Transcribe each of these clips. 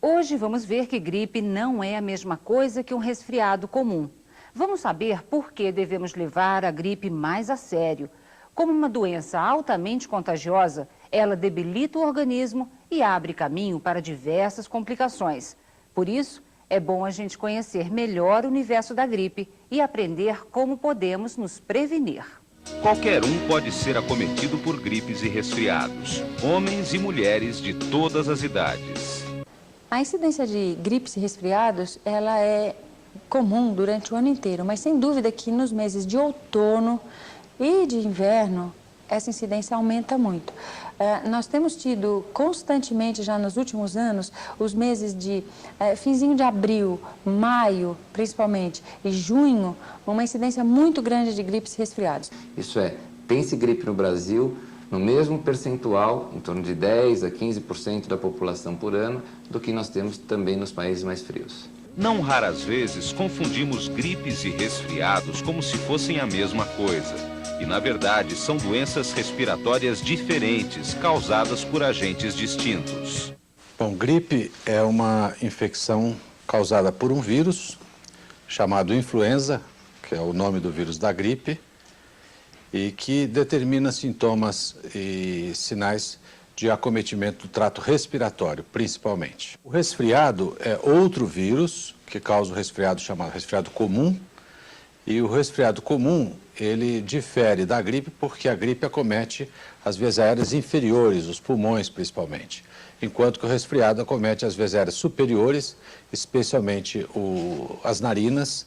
Hoje vamos ver que gripe não é a mesma coisa que um resfriado comum. Vamos saber por que devemos levar a gripe mais a sério. Como uma doença altamente contagiosa, ela debilita o organismo e abre caminho para diversas complicações. Por isso, é bom a gente conhecer melhor o universo da gripe e aprender como podemos nos prevenir. Qualquer um pode ser acometido por gripes e resfriados, homens e mulheres de todas as idades. A incidência de gripes e resfriados, ela é comum durante o ano inteiro, mas sem dúvida que nos meses de outono e de inverno, essa incidência aumenta muito. Nós temos tido constantemente, já nos últimos anos, os meses de finzinho de abril, maio, principalmente, e junho, uma incidência muito grande de gripes e resfriados. Isso é, tem-se gripe no Brasil no mesmo percentual, em torno de 10% a 15% da população por ano, do que nós temos também nos países mais frios. Não raras vezes confundimos gripes e resfriados como se fossem a mesma coisa. E, na verdade, são doenças respiratórias diferentes, causadas por agentes distintos. Bom, gripe é uma infecção causada por um vírus chamado influenza, que é o nome do vírus da gripe, e que determina sintomas e sinais de acometimento do trato respiratório, principalmente. O resfriado é outro vírus que causa o resfriado chamado resfriado comum, e o resfriado comum, ele difere da gripe porque a gripe acomete as vias aéreas inferiores, os pulmões principalmente, enquanto que o resfriado acomete as vias aéreas superiores, especialmente as narinas,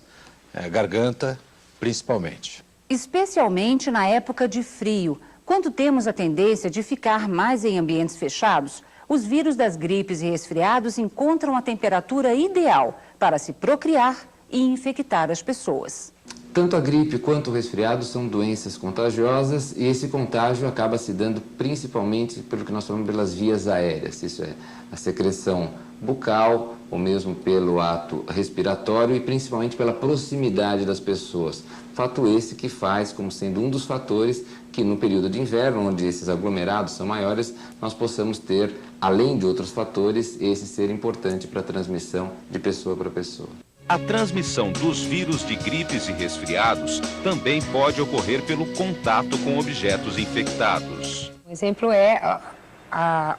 garganta, principalmente. Especialmente na época de frio, quando temos a tendência de ficar mais em ambientes fechados, os vírus das gripes e resfriados encontram a temperatura ideal para se procriar e infectar as pessoas. Tanto a gripe quanto o resfriado são doenças contagiosas e esse contágio acaba se dando principalmente pelo que nós chamamos pelas vias aéreas, isso é, a secreção bucal ou mesmo pelo ato respiratório e principalmente pela proximidade das pessoas. Fato esse que faz como sendo um dos fatores que no período de inverno, onde esses aglomerados são maiores, nós possamos ter, além de outros fatores, esse ser importante para a transmissão de pessoa para pessoa. A transmissão dos vírus de gripes e resfriados também pode ocorrer pelo contato com objetos infectados. Um exemplo é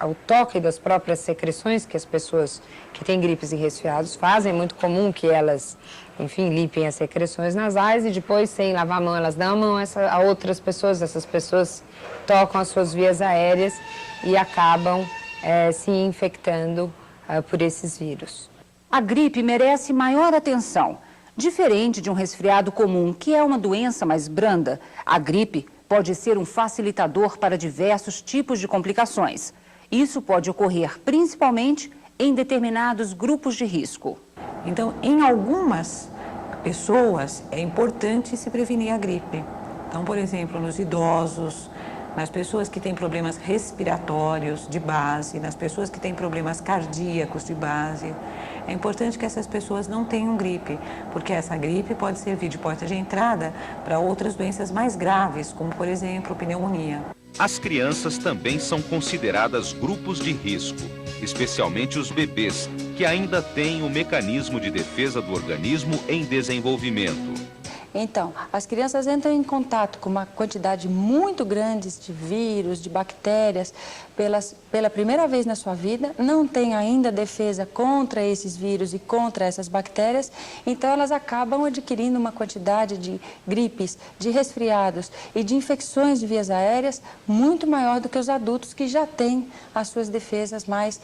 o toque das próprias secreções que as pessoas que têm gripes e resfriados fazem. É muito comum que elas, enfim, limpem as secreções nasais e depois, sem lavar a mão, elas dão a mão a outras pessoas. Essas pessoas tocam as suas vias aéreas e acabam se infectando por esses vírus. A gripe merece maior atenção. Diferente de um resfriado comum, que é uma doença mais branda, a gripe pode ser um facilitador para diversos tipos de complicações. Isso pode ocorrer principalmente em determinados grupos de risco. Então, em algumas pessoas, é importante se prevenir a gripe. Então, por exemplo, nos idosos, nas pessoas que têm problemas respiratórios de base, nas pessoas que têm problemas cardíacos de base. É importante que essas pessoas não tenham gripe, porque essa gripe pode servir de porta de entrada para outras doenças mais graves, como, por exemplo, pneumonia. As crianças também são consideradas grupos de risco, especialmente os bebês, que ainda têm o mecanismo de defesa do organismo em desenvolvimento. Então, as crianças entram em contato com uma quantidade muito grande de vírus, de bactérias, pela primeira vez na sua vida, não têm ainda defesa contra esses vírus e contra essas bactérias, então elas acabam adquirindo uma quantidade de gripes, de resfriados e de infecções de vias aéreas muito maior do que os adultos que já têm as suas defesas mais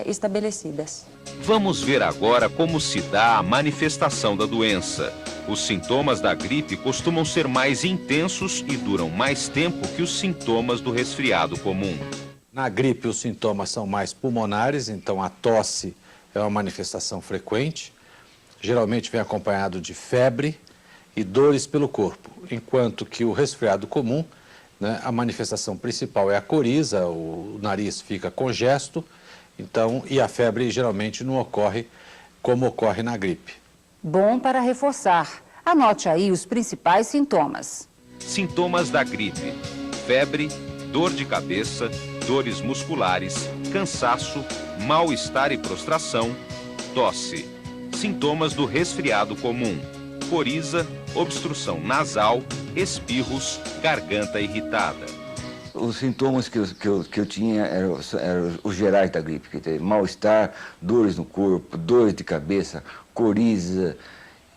estabelecidas. Vamos ver agora como se dá a manifestação da doença. Os sintomas da gripe costumam ser mais intensos e duram mais tempo que os sintomas do resfriado comum. Na gripe, os sintomas são mais pulmonares, então a tosse é uma manifestação frequente. Geralmente vem acompanhado de febre e dores pelo corpo, enquanto que o resfriado comum, né, a manifestação principal é a coriza, o nariz fica congesto, então, e a febre geralmente não ocorre como ocorre na gripe. Bom para reforçar. Anote aí os principais sintomas. Sintomas da gripe: febre, dor de cabeça, dores musculares, cansaço, mal-estar e prostração, tosse. Sintomas do resfriado comum: coriza, obstrução nasal, espirros, garganta irritada. Os sintomas que eu tinha eram os gerais da gripe, que tem mal-estar, dores no corpo, dores de cabeça, coriza,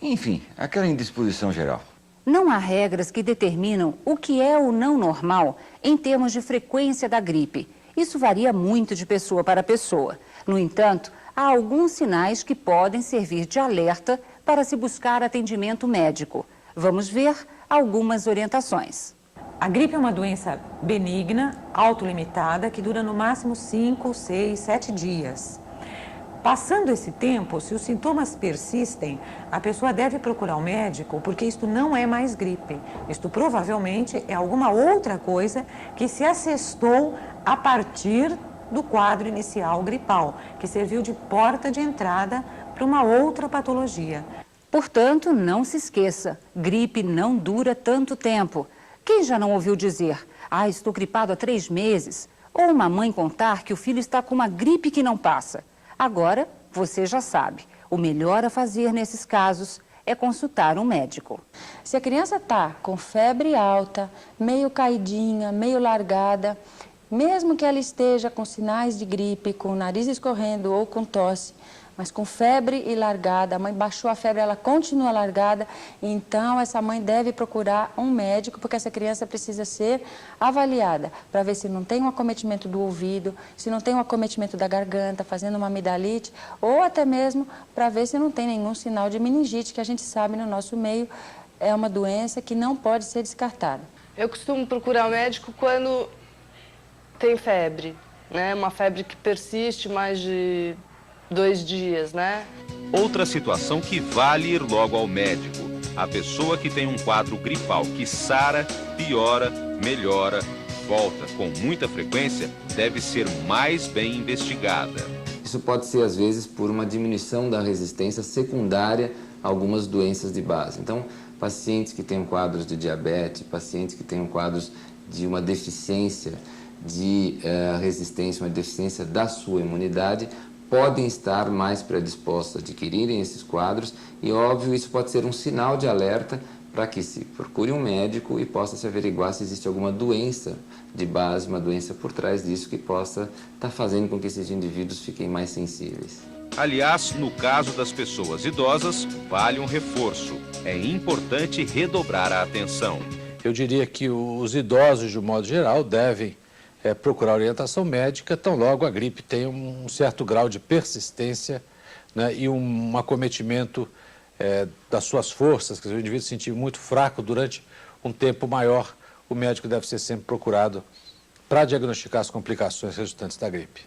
enfim, aquela indisposição geral. Não há regras que determinam o que é ou não normal em termos de frequência da gripe. Isso varia muito de pessoa para pessoa. No entanto, há alguns sinais que podem servir de alerta para se buscar atendimento médico. Vamos ver algumas orientações. A gripe é uma doença benigna, autolimitada, que dura no máximo 5, 6, 7 dias. Passando esse tempo, se os sintomas persistem, a pessoa deve procurar o médico, porque isto não é mais gripe. Isto provavelmente é alguma outra coisa que se assestou a partir do quadro inicial gripal, que serviu de porta de entrada para uma outra patologia. Portanto, não se esqueça, gripe não dura tanto tempo. Quem já não ouviu dizer, estou gripado há 3 meses? Ou uma mãe contar que o filho está com uma gripe que não passa? Agora, você já sabe, o melhor a fazer nesses casos é consultar um médico. Se a criança está com febre alta, meio caidinha, meio largada, mesmo que ela esteja com sinais de gripe, com o nariz escorrendo ou com tosse, mas com febre e largada, a mãe baixou a febre, ela continua largada, então essa mãe deve procurar um médico, porque essa criança precisa ser avaliada para ver se não tem um acometimento do ouvido, se não tem um acometimento da garganta, fazendo uma amidalite, ou até mesmo para ver se não tem nenhum sinal de meningite, que a gente sabe no nosso meio é uma doença que não pode ser descartada. Eu costumo procurar o médico quando tem febre, né? Uma febre que persiste mais de 2 dias, né? Outra situação que vale ir logo ao médico. A pessoa que tem um quadro gripal que sara, piora, melhora, volta com muita frequência, deve ser mais bem investigada. Isso pode ser, às vezes, por uma diminuição da resistência secundária a algumas doenças de base. Então, pacientes que têm quadros de diabetes, pacientes que têm quadros de uma deficiência de resistência, uma deficiência da sua imunidade, podem estar mais predispostos a adquirirem esses quadros e, óbvio, isso pode ser um sinal de alerta para que se procure um médico e possa se averiguar se existe alguma doença de base, uma doença por trás disso que possa estar fazendo com que esses indivíduos fiquem mais sensíveis. Aliás, no caso das pessoas idosas, vale um reforço. É importante redobrar a atenção. Eu diria que os idosos, de um modo geral, devem procurar orientação médica, tão logo a gripe tem um certo grau de persistência, né, e um acometimento das suas forças, quer dizer, o indivíduo se sentir muito fraco durante um tempo maior, o médico deve ser sempre procurado para diagnosticar as complicações resultantes da gripe.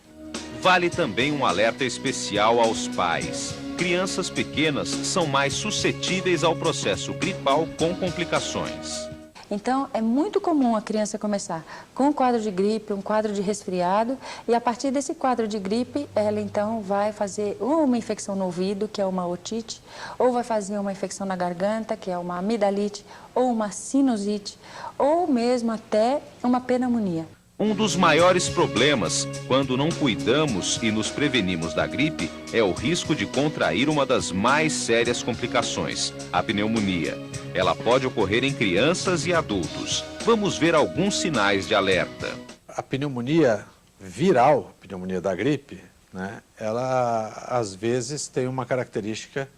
Vale também um alerta especial aos pais. Crianças pequenas são mais suscetíveis ao processo gripal com complicações. Então, é muito comum a criança começar com um quadro de gripe, um quadro de resfriado, e a partir desse quadro de gripe, ela então vai fazer ou uma infecção no ouvido, que é uma otite, ou vai fazer uma infecção na garganta, que é uma amidalite, ou uma sinusite, ou mesmo até uma pneumonia. Um dos maiores problemas, quando não cuidamos e nos prevenimos da gripe, é o risco de contrair uma das mais sérias complicações, a pneumonia. Ela pode ocorrer em crianças e adultos. Vamos ver alguns sinais de alerta. A pneumonia viral, pneumonia da gripe, né, ela às vezes tem uma característica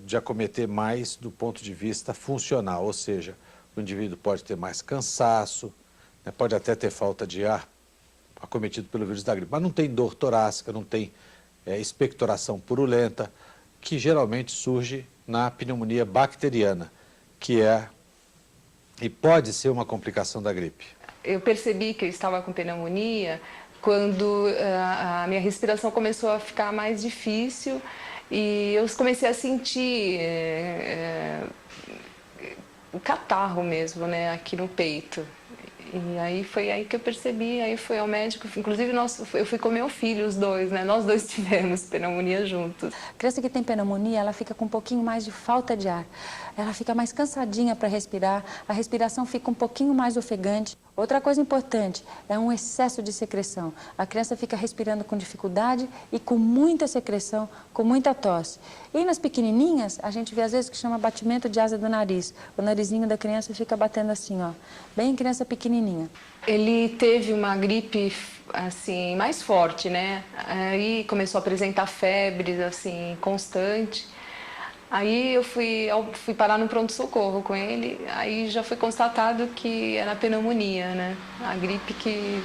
de acometer mais do ponto de vista funcional, ou seja, o indivíduo pode ter mais cansaço, pode até ter falta de ar acometido pelo vírus da gripe, mas não tem dor torácica, não tem expectoração purulenta, que geralmente surge na pneumonia bacteriana, que e pode ser uma complicação da gripe. Eu percebi que eu estava com pneumonia quando a minha respiração começou a ficar mais difícil e eu comecei a sentir o catarro mesmo, né, aqui no peito. E aí foi aí que eu percebi, aí fui ao médico, inclusive eu fui com meu filho, os dois, né? Nós dois tivemos pneumonia juntos. A criança que tem pneumonia, ela fica com um pouquinho mais de falta de ar. ela fica mais cansadinha para respirar, a respiração fica um pouquinho mais ofegante. Outra coisa importante é um excesso de secreção. A criança fica respirando com dificuldade e com muita secreção, com muita tosse. E nas pequenininhas, a gente vê às vezes que chama batimento de asa do nariz. O narizinho da criança fica batendo assim, ó, bem criança pequenininha. Ele teve uma gripe assim mais forte, né? Aí começou a apresentar febres assim constante. Aí eu fui parar no pronto-socorro com ele, aí já foi constatado que era pneumonia, né? A gripe que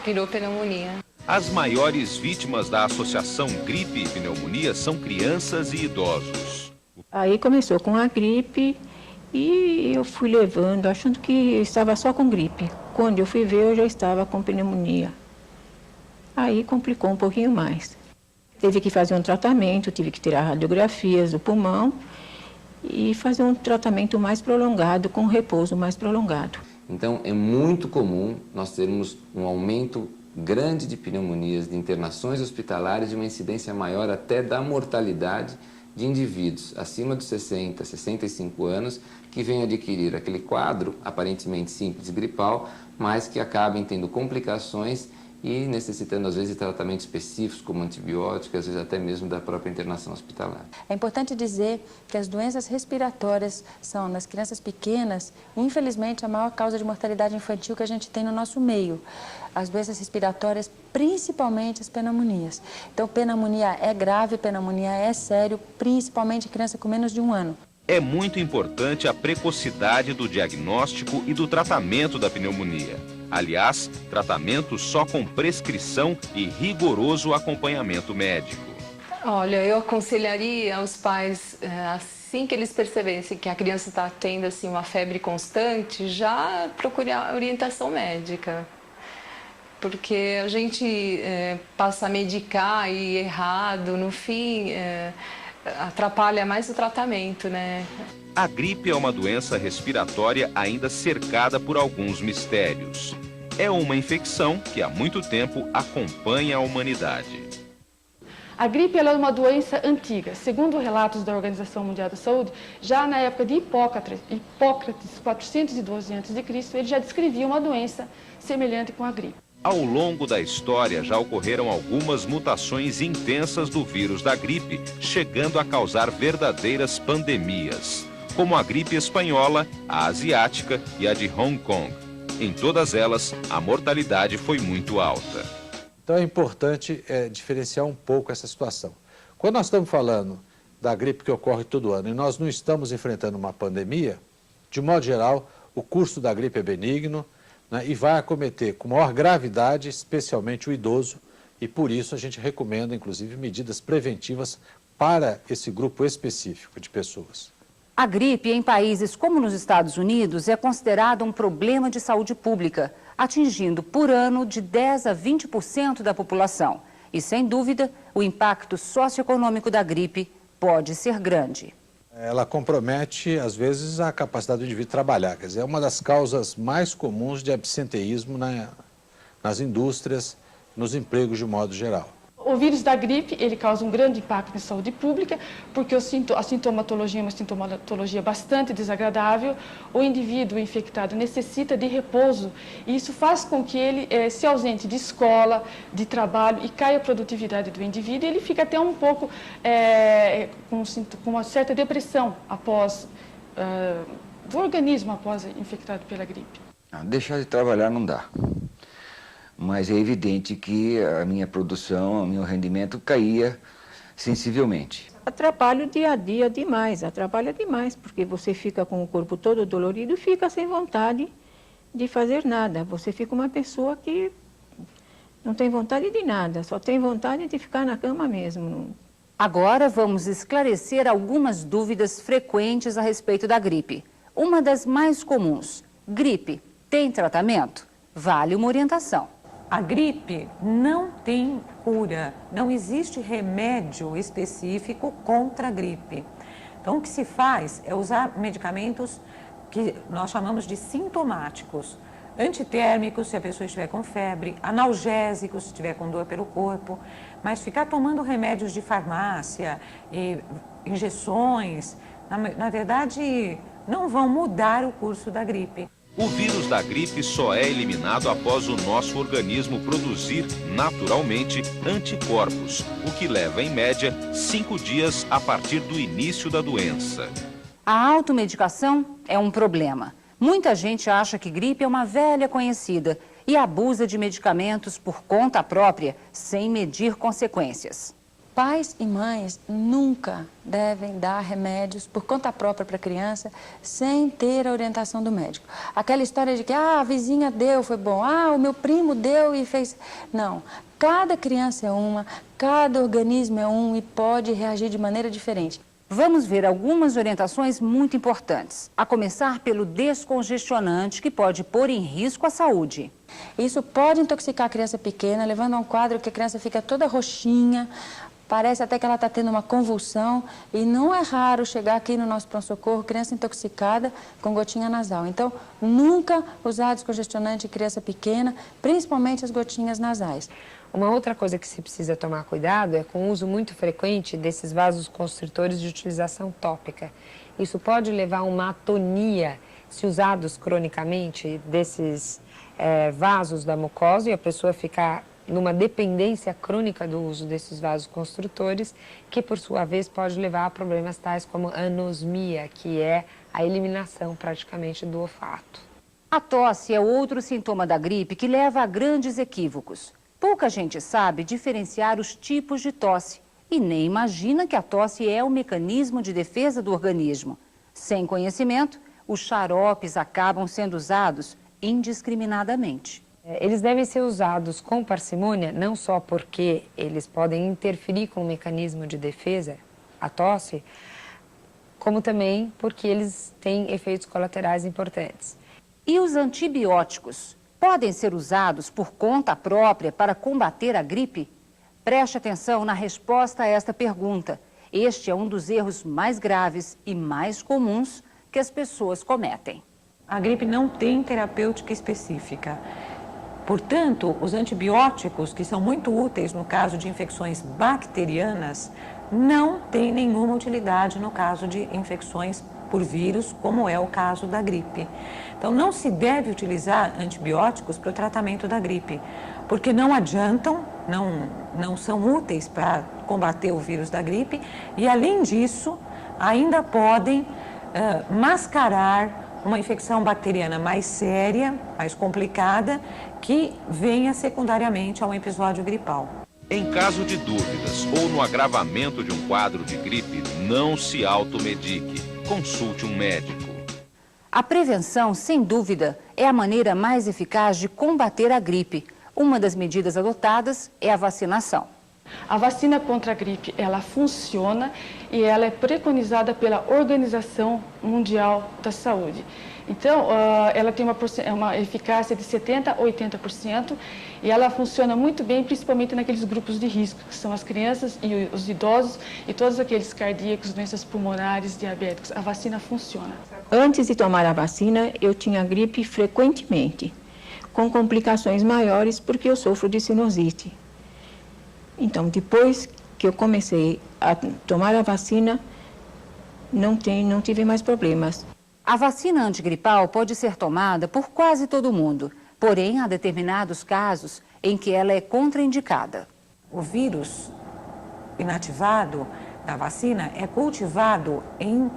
virou pneumonia. As maiores vítimas da associação gripe e pneumonia são crianças e idosos. Aí começou com a gripe e eu fui levando, achando que estava só com gripe. Quando eu fui ver, eu já estava com pneumonia. Aí complicou um pouquinho mais. Teve que fazer um tratamento, tive que tirar radiografias do pulmão e fazer um tratamento mais prolongado, com repouso mais prolongado. Então, é muito comum nós termos um aumento grande de pneumonias, de internações hospitalares, de uma incidência maior até da mortalidade de indivíduos acima dos 60, 65 anos que venham adquirir aquele quadro aparentemente simples gripal, mas que acabem tendo complicações e necessitando, às vezes, de tratamentos específicos, como antibióticos, às vezes até mesmo da própria internação hospitalar. É importante dizer que as doenças respiratórias são, nas crianças pequenas, infelizmente, a maior causa de mortalidade infantil que a gente tem no nosso meio. As doenças respiratórias, principalmente as pneumonias. Então, pneumonia é grave, pneumonia é sério, principalmente em criança com menos de 1 ano. É muito importante a precocidade do diagnóstico e do tratamento da pneumonia. Aliás, tratamento só com prescrição e rigoroso acompanhamento médico. Olha, eu aconselharia aos pais, assim que eles percebessem que a criança está tendo assim, uma febre constante, já procurar orientação médica. Porque a gente passa a medicar e errado, no fim, atrapalha mais o tratamento, né? A gripe é uma doença respiratória ainda cercada por alguns mistérios. É uma infecção que há muito tempo acompanha a humanidade. A gripe ela é uma doença antiga. Segundo relatos da Organização Mundial da Saúde, já na época de Hipócrates 412 a.C., ele já descrevia uma doença semelhante com a gripe. Ao longo da história, já ocorreram algumas mutações intensas do vírus da gripe, chegando a causar verdadeiras pandemias, como a gripe espanhola, a asiática e a de Hong Kong. Em todas elas, a mortalidade foi muito alta. Então é importante diferenciar um pouco essa situação. Quando nós estamos falando da gripe que ocorre todo ano e nós não estamos enfrentando uma pandemia, de modo geral, o curso da gripe é benigno, né, e vai acometer com maior gravidade, especialmente o idoso, e por isso a gente recomenda, inclusive, medidas preventivas para esse grupo específico de pessoas. A gripe em países como nos Estados Unidos é considerada um problema de saúde pública, atingindo por ano de 10 a 20% da população. E, sem dúvida, o impacto socioeconômico da gripe pode ser grande. Ela compromete, às vezes, a capacidade do indivíduo trabalhar. Quer dizer, é uma das causas mais comuns de absenteísmo nas indústrias, nos empregos de modo geral. O vírus da gripe, ele causa um grande impacto na saúde pública, porque a sintomatologia é uma sintomatologia bastante desagradável. O indivíduo infectado necessita de repouso e isso faz com que ele se ausente de escola, de trabalho e caia a produtividade do indivíduo. E ele fica até um pouco com uma certa depressão do organismo após infectado pela gripe. Deixar de trabalhar não dá. Mas é evidente que a minha produção, o meu rendimento caía sensivelmente. Atrapalha o dia a dia demais, atrapalha demais, porque você fica com o corpo todo dolorido e fica sem vontade de fazer nada. Você fica uma pessoa que não tem vontade de nada, só tem vontade de ficar na cama mesmo. Agora vamos esclarecer algumas dúvidas frequentes a respeito da gripe. Uma das mais comuns: gripe tem tratamento? Vale uma orientação. A gripe não tem cura, não existe remédio específico contra a gripe. Então, o que se faz é usar medicamentos que nós chamamos de sintomáticos. Antitérmicos, se a pessoa estiver com febre, analgésicos, se estiver com dor pelo corpo, mas ficar tomando remédios de farmácia, injeções, na verdade, não vão mudar o curso da gripe. O vírus da gripe só é eliminado após o nosso organismo produzir, naturalmente, anticorpos, o que leva, em média, 5 dias a partir do início da doença. A automedicação é um problema. Muita gente acha que gripe é uma velha conhecida e abusa de medicamentos por conta própria, sem medir consequências. Pais e mães nunca devem dar remédios por conta própria para a criança sem ter a orientação do médico. Aquela história de que a vizinha deu, foi bom, o meu primo deu e fez... Não, cada criança é uma, cada organismo é um e pode reagir de maneira diferente. Vamos ver algumas orientações muito importantes, a começar pelo descongestionante, que pode pôr em risco a saúde. Isso pode intoxicar a criança pequena, levando a um quadro que a criança fica toda roxinha, parece até que ela está tendo uma convulsão, e não é raro chegar aqui no nosso pronto-socorro criança intoxicada com gotinha nasal. Então, nunca usar descongestionante em criança pequena, principalmente as gotinhas nasais. Uma outra coisa que se precisa tomar cuidado é com o uso muito frequente desses vasos constritores de utilização tópica. Isso pode levar a uma atonia, se usados cronicamente, desses vasos da mucosa, e a pessoa ficar numa dependência crônica do uso desses vasos constritores, que por sua vez pode levar a problemas tais como anosmia, que é a eliminação praticamente do olfato. A tosse é outro sintoma da gripe que leva a grandes equívocos. Pouca gente sabe diferenciar os tipos de tosse e nem imagina que a tosse é um mecanismo de defesa do organismo. Sem conhecimento, os xaropes acabam sendo usados indiscriminadamente. Eles devem ser usados com parcimônia, não só porque eles podem interferir com o mecanismo de defesa, a tosse, como também porque eles têm efeitos colaterais importantes. E os antibióticos podem ser usados por conta própria para combater a gripe? Preste atenção na resposta a esta pergunta. Este é um dos erros mais graves e mais comuns que as pessoas cometem. A gripe não tem terapêutica específica. Portanto, os antibióticos, que são muito úteis no caso de infecções bacterianas, não têm nenhuma utilidade no caso de infecções por vírus, como é o caso da gripe. Então, não se deve utilizar antibióticos para o tratamento da gripe, porque não adiantam, não são úteis para combater o vírus da gripe e, além disso, ainda podem mascarar uma infecção bacteriana mais séria, mais complicada, que venha secundariamente a um episódio gripal. Em caso de dúvidas ou no agravamento de um quadro de gripe, não se automedique. Consulte um médico. A prevenção, sem dúvida, é a maneira mais eficaz de combater a gripe. Uma das medidas adotadas é a vacinação. A vacina contra a gripe, ela funciona e ela é preconizada pela Organização Mundial da Saúde. Então, ela tem uma eficácia de 70% a 80% e ela funciona muito bem, principalmente naqueles grupos de risco, que são as crianças e os idosos e todos aqueles cardíacos, doenças pulmonares, diabéticos. A vacina funciona. Antes de tomar a vacina, eu tinha gripe frequentemente, com complicações maiores porque eu sofro de sinusite. Então, depois que eu comecei a tomar a vacina, não tive mais problemas. A vacina antigripal pode ser tomada por quase todo mundo, porém há determinados casos em que ela é contraindicada. O vírus inativado da vacina é cultivado em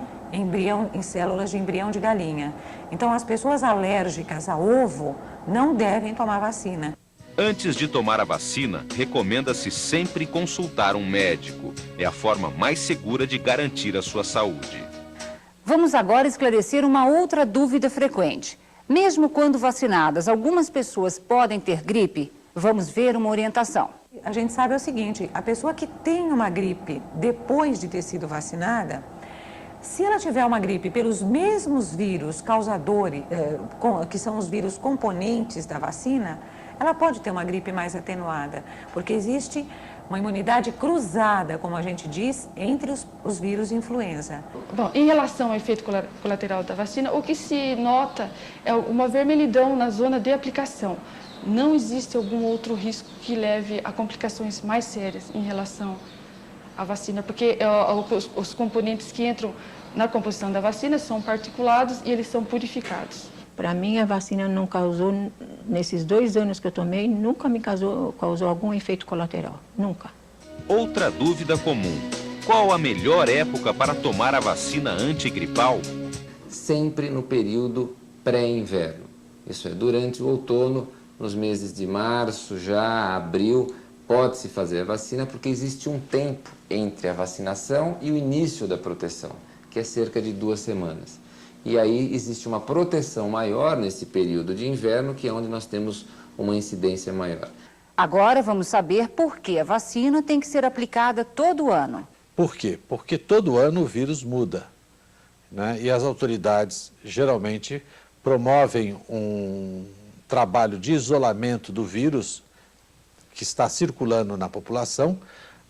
células de embrião de galinha. Então, as pessoas alérgicas a ovo não devem tomar vacina. Antes de tomar a vacina, recomenda-se sempre consultar um médico. É a forma mais segura de garantir a sua saúde. Vamos agora esclarecer uma outra dúvida frequente. Mesmo quando vacinadas, algumas pessoas podem ter gripe? Vamos ver uma orientação. A gente sabe o seguinte, a pessoa que tem uma gripe depois de ter sido vacinada, se ela tiver uma gripe pelos mesmos vírus causadores, que são os vírus componentes da vacina, ela pode ter uma gripe mais atenuada, porque existe uma imunidade cruzada, como a gente diz, entre os vírus influenza. Bom, em relação ao efeito colateral da vacina, o que se nota é uma vermelhidão na zona de aplicação. Não existe algum outro risco que leve a complicações mais sérias em relação à vacina, porque os componentes que entram na composição da vacina, são particulados e eles são purificados. Para mim, a vacina não causou, nesses 2 anos que eu tomei, nunca me causou algum efeito colateral, nunca. Outra dúvida comum: qual a melhor época para tomar a vacina antigripal? Sempre no período pré-inverno. Isso é, durante o outono, nos meses de março, já abril, pode-se fazer a vacina porque existe um tempo entre a vacinação e o início da proteção, que é cerca de 2 semanas. E aí existe uma proteção maior nesse período de inverno, que é onde nós temos uma incidência maior. Agora vamos saber por que a vacina tem que ser aplicada todo ano. Por quê? Porque todo ano o vírus muda, né? E as autoridades geralmente promovem um trabalho de isolamento do vírus que está circulando na população,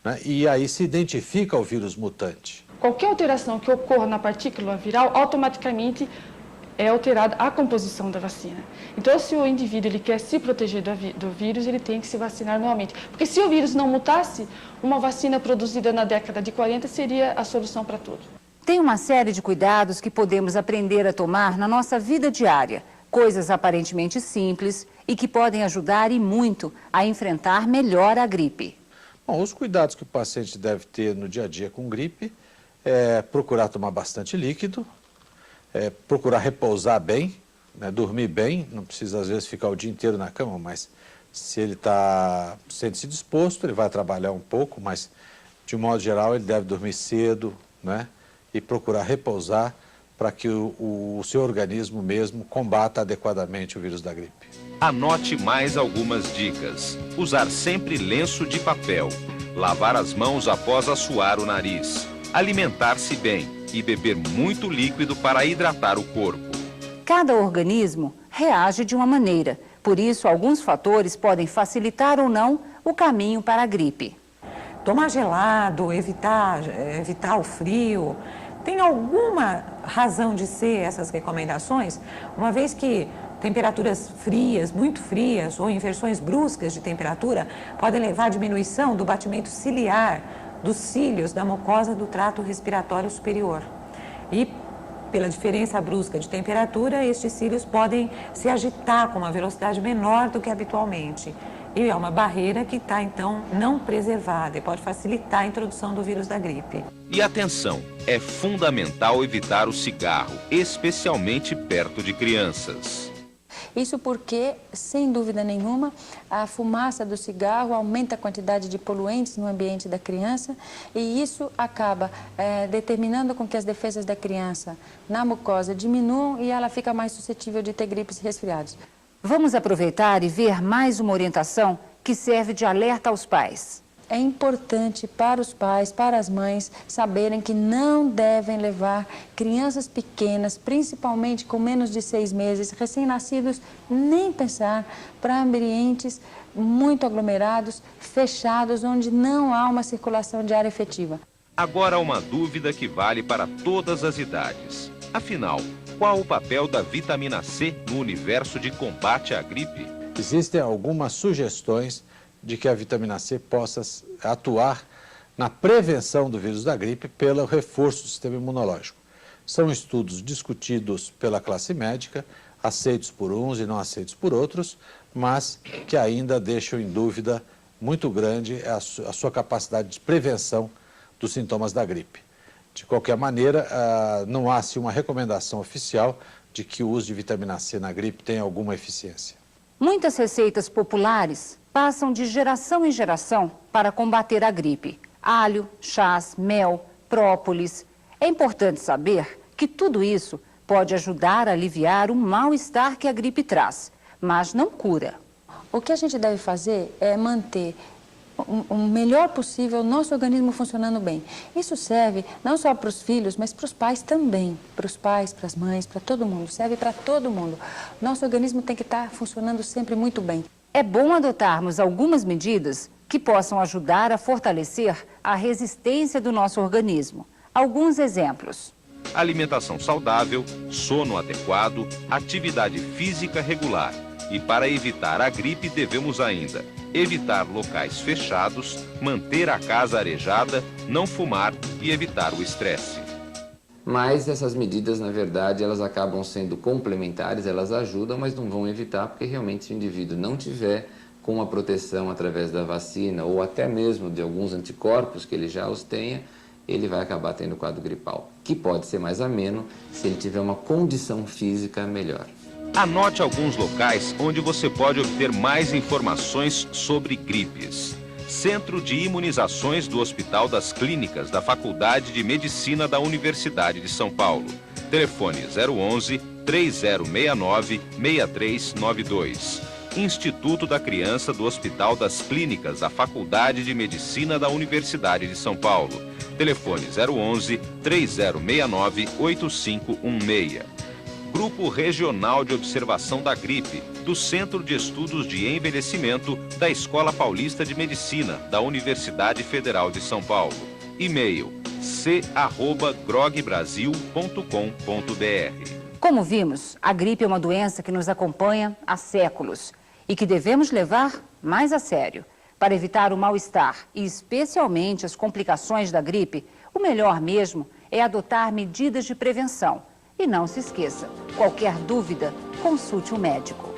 né? E aí se identifica o vírus mutante. Qualquer alteração que ocorra na partícula viral, automaticamente é alterada a composição da vacina. Então, se o indivíduo ele quer se proteger do vírus, ele tem que se vacinar anualmente. Porque se o vírus não mutasse, uma vacina produzida na década de 40 seria a solução para tudo. Tem uma série de cuidados que podemos aprender a tomar na nossa vida diária. Coisas aparentemente simples e que podem ajudar e muito a enfrentar melhor a gripe. Bom, os cuidados que o paciente deve ter no dia a dia com gripe é procurar tomar bastante líquido, procurar repousar bem, né, dormir bem, não precisa às vezes ficar o dia inteiro na cama, mas se ele sente-se disposto, ele vai trabalhar um pouco, mas de um modo geral ele deve dormir cedo, né, e procurar repousar para que o seu organismo mesmo combata adequadamente o vírus da gripe. Anote mais algumas dicas. Usar sempre lenço de papel. Lavar as mãos após assoar o nariz. Alimentar-se bem e beber muito líquido para hidratar o corpo. Cada organismo reage de uma maneira, por isso alguns fatores podem facilitar ou não o caminho para a gripe. Tomar gelado, evitar o frio. Tem alguma razão de ser essas recomendações? Uma vez que temperaturas frias, muito frias, ou inversões bruscas de temperatura podem levar à diminuição do batimento ciliar dos cílios da mucosa do trato respiratório superior. E, pela diferença brusca de temperatura, estes cílios podem se agitar com uma velocidade menor do que habitualmente. E é uma barreira que está, então, não preservada e pode facilitar a introdução do vírus da gripe. E atenção, é fundamental evitar o cigarro, especialmente perto de crianças. Isso porque, sem dúvida nenhuma, a fumaça do cigarro aumenta a quantidade de poluentes no ambiente da criança e isso acaba determinando com que as defesas da criança na mucosa diminuam e ela fica mais suscetível de ter gripes e resfriados. Vamos aproveitar e ver mais uma orientação que serve de alerta aos pais. É importante para os pais, para as mães, saberem que não devem levar crianças pequenas, principalmente com menos de 6 meses, recém-nascidos, nem pensar para ambientes muito aglomerados, fechados, onde não há uma circulação de ar efetiva. Agora uma dúvida que vale para todas as idades. Afinal, qual o papel da vitamina C no universo de combate à gripe? Existem algumas sugestões de que a vitamina C possa atuar na prevenção do vírus da gripe pelo reforço do sistema imunológico. São estudos discutidos pela classe médica, aceitos por uns e não aceitos por outros, mas que ainda deixam em dúvida muito grande a sua capacidade de prevenção dos sintomas da gripe. De qualquer maneira, não há uma recomendação oficial de que o uso de vitamina C na gripe tenha alguma eficiência. Muitas receitas populares passam de geração em geração para combater a gripe. Alho, chás, mel, própolis. É importante saber que tudo isso pode ajudar a aliviar o mal-estar que a gripe traz, mas não cura. O que a gente deve fazer é manter o melhor possível o nosso organismo funcionando bem. Isso serve não só para os filhos, mas para os pais também. Para os pais, para as mães, para todo mundo. Serve para todo mundo. Nosso organismo tem que estar funcionando sempre muito bem. É bom adotarmos algumas medidas que possam ajudar a fortalecer a resistência do nosso organismo. Alguns exemplos. Alimentação saudável, sono adequado, atividade física regular. E para evitar a gripe devemos ainda evitar locais fechados, manter a casa arejada, não fumar e evitar o estresse. mas essas medidas, na verdade, elas acabam sendo complementares, elas ajudam, mas não vão evitar, porque realmente se o indivíduo não tiver com a proteção através da vacina ou até mesmo de alguns anticorpos que ele já os tenha, ele vai acabar tendo quadro gripal, que pode ser mais ameno se ele tiver uma condição física melhor. Anote alguns locais onde você pode obter mais informações sobre gripes. Centro de Imunizações do Hospital das Clínicas da Faculdade de Medicina da Universidade de São Paulo. Telefone 011 3069 6392. Instituto da Criança do Hospital das Clínicas da Faculdade de Medicina da Universidade de São Paulo. Telefone 011 3069 8516. Grupo Regional de Observação da Gripe, do Centro de Estudos de Envelhecimento da Escola Paulista de Medicina, da Universidade Federal de São Paulo. E-mail c@grogbrasil.com.br. Como vimos, a gripe é uma doença que nos acompanha há séculos e que devemos levar mais a sério. Para evitar o mal-estar e especialmente as complicações da gripe, o melhor mesmo é adotar medidas de prevenção. E não se esqueça, qualquer dúvida, consulte um médico.